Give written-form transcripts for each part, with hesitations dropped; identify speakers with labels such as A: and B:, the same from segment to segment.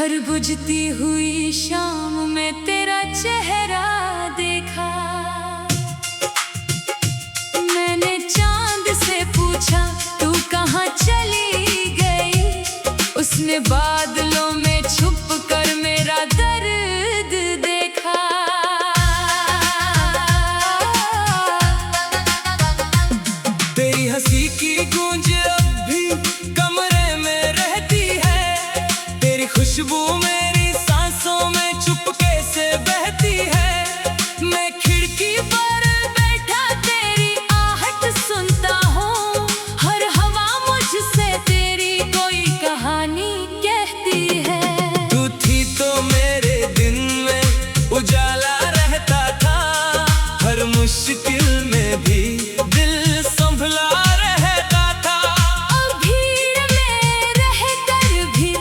A: हर बुझती हुई शाम में तेरा चेहरा देखा। मैंने चांद से पूछा तू कहाँ चली गई, उसने बादलों में छुप कर मेरा दर्द देखा।
B: तेरी हंसी की गूंज अब भी कमरे में रहती है, तेरी खुशबू मेरी सांसों में चुपके से बहती है। मैं खिड़की पर बैठा तेरी आहट सुनता हूँ, हर हवा मुझसे तेरी कोई कहानी कहती है। तू थी तो मेरे दिन में उजाला रहता था, हर मुश्किल में भी दिल संभला रहता था।
A: अब भीड़ में रहकर भी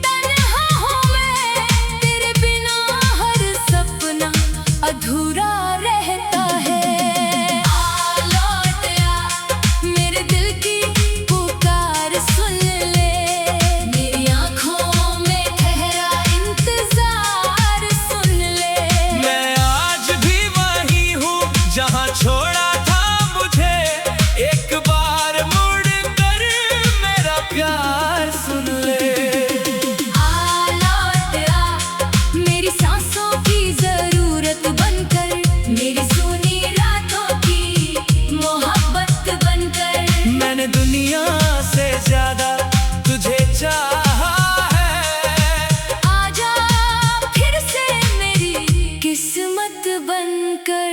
A: तन्हा हूँ मैं, तेरे बिना हर सपना अधूरा रहता है। आ लौट आ, मेरे दिल की पुकार सुन ले, मेरी आँखों में ठहरा इंतजार सुन ले।
B: मैं आज भी वही हूँ जहाँ छोड़ा था मुझे, एक बार मुड़ कर मेरा प्यार सुन ले।
A: आ लौट आ, मेरी सांसों की जरूरत बनकर, मेरी सूनी रातों की मोहब्बत बनकर।
B: मैंने दुनिया से ज्यादा तुझे चाहा है,
A: आजा फिर से मेरी किस्मत बनकर।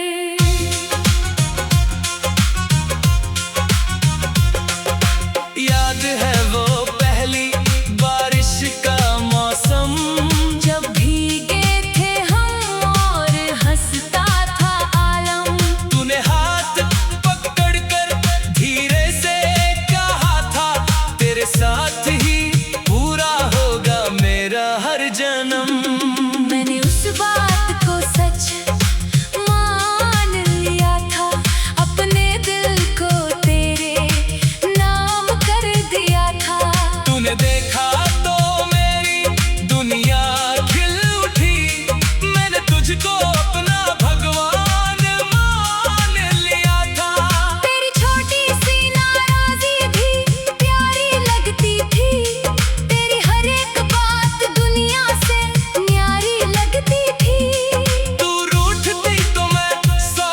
B: याद है वो पहली बारिश का मौसम,
A: जब भीगे थे हम और हंसता था आलम।
B: तूने हाथ पकड़ कर धीरे से कहा था, तेरे साथ ही पूरा होगा मेरा हर जन्म।
A: मैंने उस बात को सच मान लिया था, अपने दिल को तेरे नाम कर दिया था।
B: तूने देखा तो मेरी दुनिया खिल उठी, मैंने तुझको अपना भगवान मान लिया था।
A: तेरी छोटी सी नाराज़ी भी प्यारी लगती थी, तेरी हर एक बात दुनिया से न्यारी लगती थी।
B: तू रूठती तो मैं 100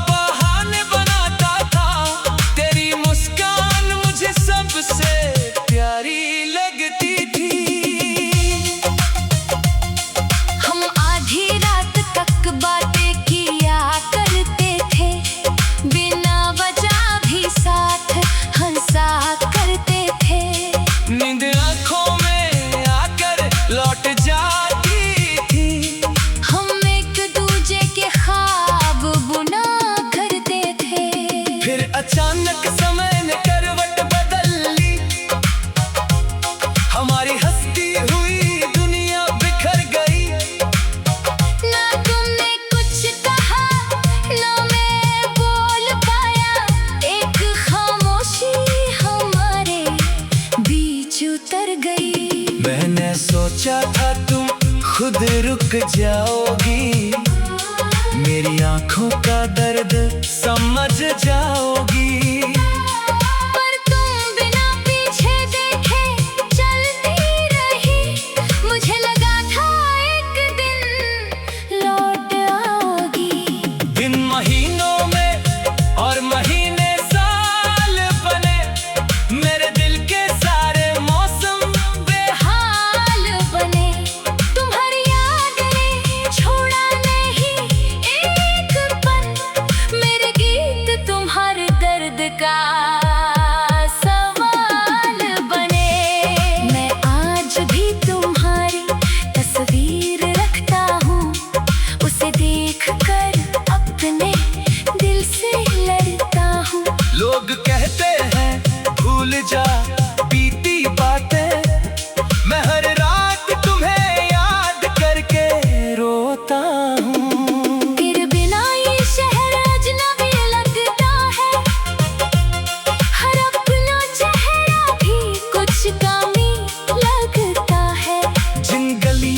B: बहाने बनाता था, तेरी मुस्कान मुझे सबसे प्यारी लगती थी।
A: हम आधी रात तक बातें किया करते थे, बिना वजह भी साथ हंसा करते थे।
B: नींद आँखों में आकर लौट जाती थी,
A: हम एक दूजे के ख्वाब बुना करते थे।
B: फिर अचानक समय ने करवट बदल ली, हमारी हंसती हुई दुनिया बिखर गई।
A: ना तुमने कुछ कहा, ना मैं बोल पाया, एक खामोशी हमारे बीच उतर गई।
B: मैंने सोचा था तुम खुद रुक जाओगी, मेरी आंखों का दर्द समझ जाओगी।
A: पर तुम बिना पीछे देखे चलती रही, मुझे लगा था एक दिन लौट आओगी।
B: दिन महीनों में और महीने साल बने, मेरे दिल के सारे मौसम
A: हाल बने, तुम्हारी याद ने छोड़ा नहीं एक पल, मेरे गीत तुम्हारे दर्द का सवाल बने। मैं आज भी तुम्हारी तस्वीर रखता हूँ, उसे देख कर अपने दिल से लड़ता हूँ।
B: लोग कहते हैं भूल जा बीती बातें, मैं हर रात तुम्हें याद करके रोता हूँ।
A: तेरे बिना ये शहर अजनबी लगता है, हर अपना चेहरा भी कुछ कमी लगता है।
B: जिन गलियों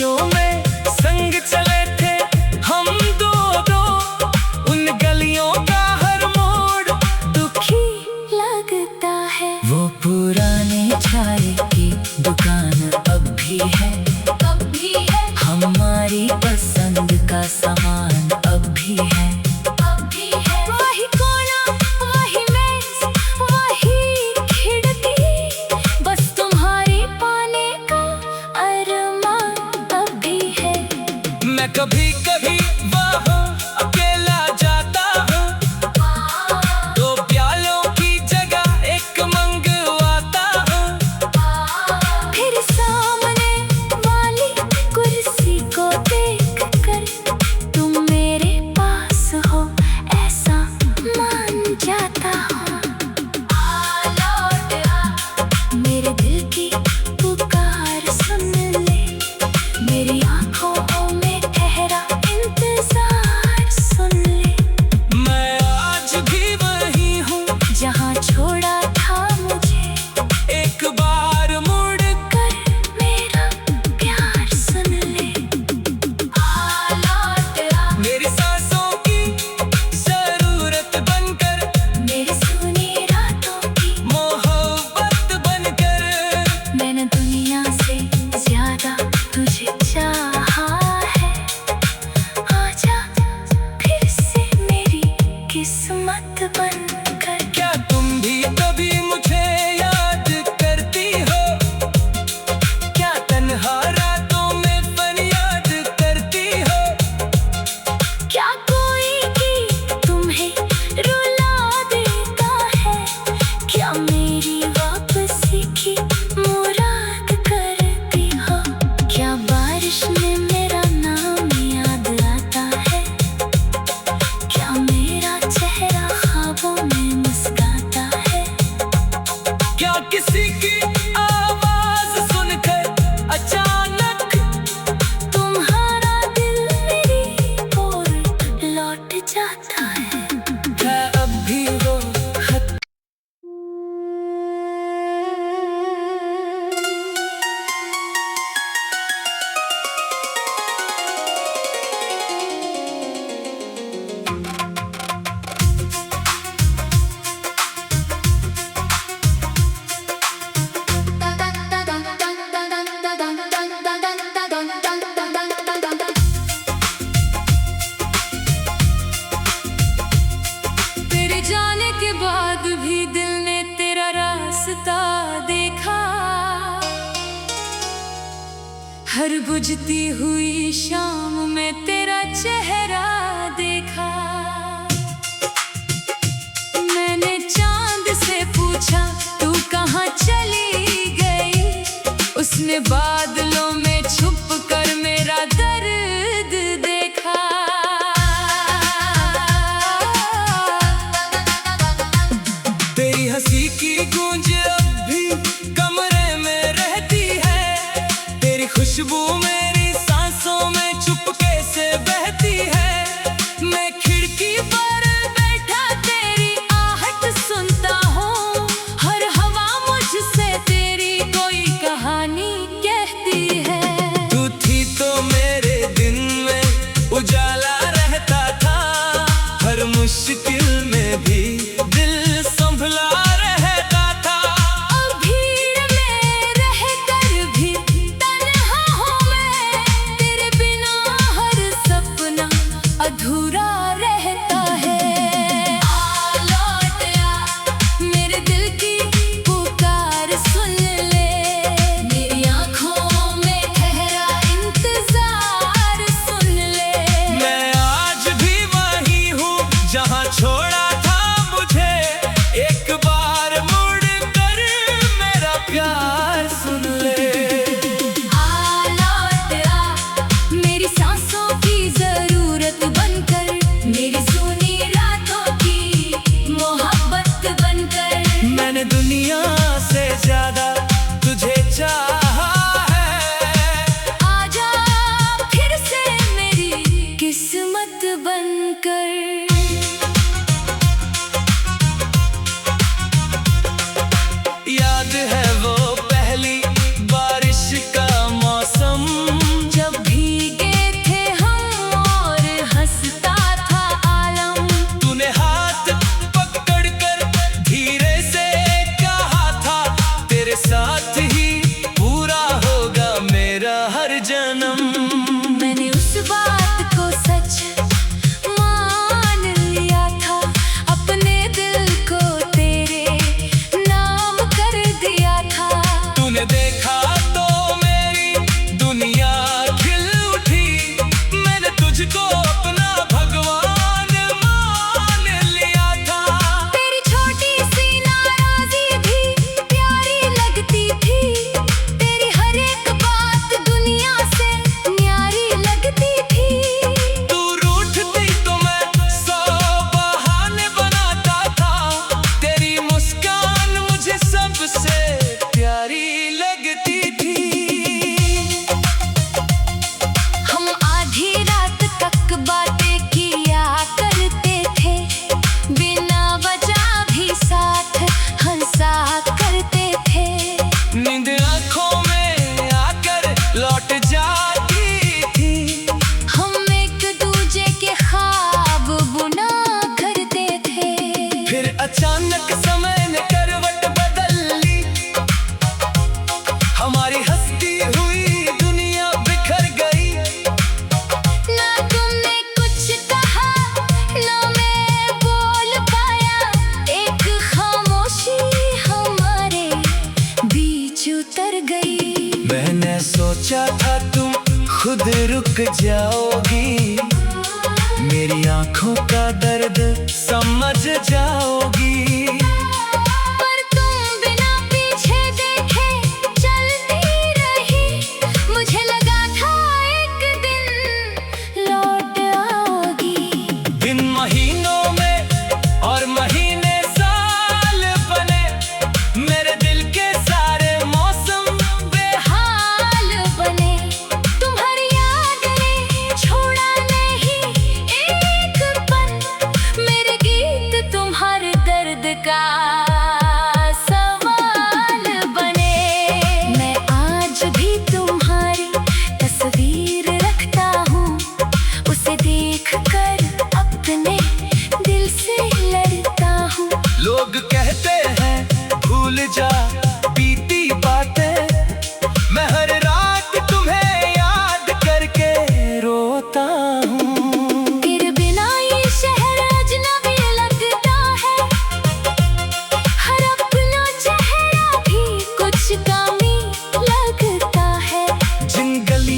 A: हर बुझती हुई शाम में तेरा चेहरा देखा। मैंने चांद से पूछा तू कहाँ चली गई, उसने बादलों में छुप कर मेरा दर्द देखा।
B: तेरी हंसी की गूंज अब भी कमरे में रहती है, तेरी खुशबू मेरी सांसों में चुपके से बहती है। मैं खिड़की पर बैठा तेरी आहट सुनता हूँ, हर हवा मुझसे तेरी कोई कहानी कहती है। तू थी तो मेरे दिन में उजाला रहता था, हर मुश्किल में भी दिल संभला रहता था।
A: अब भीड़ में रहकर भी तन्हा हूँ मैं, तेरे बिना हर सपना अधूरा रहता है। आ लौट आ, मेरे दिल की पुकार सुन ले, मेरी आँखों में ठहरा इंतजार सुन ले।
B: मैं आज भी वही हूँ जहाँ छोड़ा था मुझे, एक बार मुड़ कर मेरा प्यार सुन ले।
A: आ लौट आ, मेरी सांसों की जरूरत बनकर, मेरी सुनी रातों की मोहब्बत बनकर।
B: मैंने दुनिया से ज्यादा तुझे चाहा है,
A: आजा फिर से मेरी किस्मत बनकर।
B: याद है वो पहली बारिश का मौसम,
A: जब भीगे थे हम और हंसता था आलम।
B: तूने हाथ पकड़ कर धीरे से कहा था, तेरे साथ ही पूरा होगा मेरा हर जन्म।
A: मैंने उस बात को सच मान लिया था, अपने दिल को तेरे नाम कर दिया था।
B: तूने देखा तो मेरी दुनिया खिल उठी, मैंने तुझको अपना भगवान मान लिया था।
A: तेरी छोटी सी नाराज़ी भी प्यारी लगती थी, तेरी हर एक बात दुनिया से न्यारी लगती थी।
B: तू रूठती तो मैं 100 बहाने बनाता था, तेरी मुस्कान मुझे सबसे प्यारी लगती थी।
A: हम आधी रात तक बातें किया करते थे, बिना वजह भी साथ हंसा करते थे।
B: नींद आँखों में आकर लौट जाती थी,
A: हम एक दूजे के ख्वाब बुना करते थे।
B: फिर अचानक समय ने करवट बदल ली, हमारी हंसती हुई दुनिया बिखर गई।
A: ना तुमने कुछ कहा, ना मैं बोल पाया, एक खामोशी हमारे बीच उतर गई।
B: मैंने सोचा था तुम खुद रुक जाओगी, मेरी आंखों का दर्द समझ जाओगी।
A: पर तुम बिना पीछे देखे चलती रही, मुझे लगा था एक दिन लौट आओगी।
B: दिन महीनों में और महीने साल बने, मेरे दिल के सारे मौसम
A: बेहाल बने, तुम्हारी याद ने छोड़ा नहीं एक पल, मेरे गीत तुम्हारे दर्द का सवाल बने। मैं आज भी तुम्हारी तस्वीर रखता हूँ, उसे देख कर अपने दिल से लड़ता हूँ।
B: लोग कहते हैं भूल जा बीती बातें, मैं हर रात तुम्हें याद करके रोता हूँ।
A: तेरे बिना ये शहर अजनबी लगता है, हर अपना चेहरा भी कुछ कमी लगता है।
B: जिन गलियों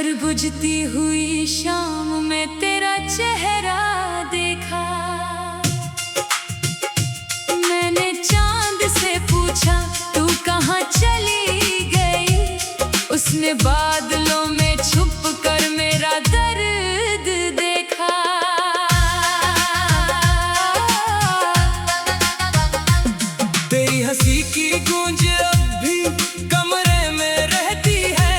A: हर बुझती हुई शाम में तेरा चेहरा देखा। मैंने चांद से पूछा तू कहाँ चली गई, उसने बादलों में छुप कर मेरा दर्द देखा।
B: तेरी हंसी की गूंज अब भी कमरे में रहती है,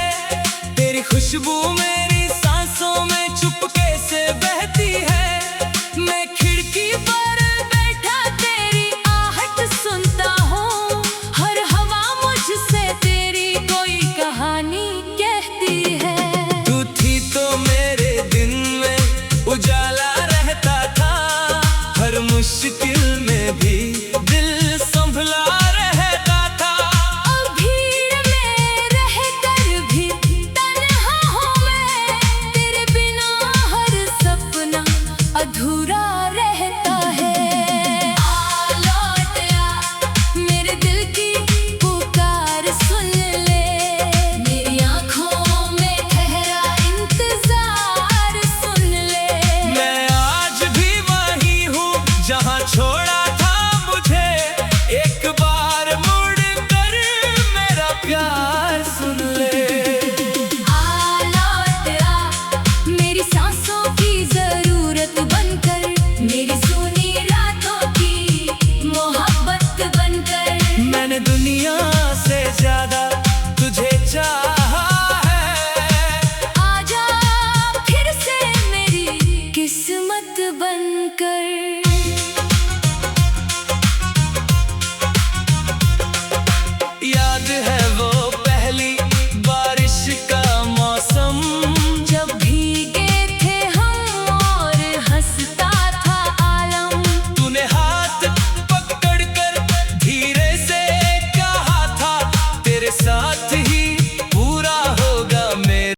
B: तेरी खुशबू मेरी सांसों में चुपके से बहती है। मैं खिड़की पर बैठा तेरी आहट सुनता हूँ, हर हवा मुझसे तेरी कोई कहानी कहती है। तू थी तो मेरे दिन में उजाला रहता था, हर मुश्किल में भी दिल संभला रहता था।
A: अब भीड़ में रहकर भी तन्हा हूँ मैं, तेरे बिना हर सपना अधूरा रहता है। आ लौट आ, मेरे दिल की पुकार सुन ले, मेरी आँखों में ठहरा इंतजार सुन ले।
B: मैं आज भी वही हूँ जहाँ छोड़ा था मुझे, एक बार मुड़ कर मेरा प्यार सुन ले।
A: आ लौट आ, मेरी सांसों की जरूरत बनकर, मेरी सूनी रातों की मोहब्बत बनकर।
B: मैंने दुनिया से ज्यादा तुझे चाहा है,
A: आजा फिर से मेरी किस्मत बनकर।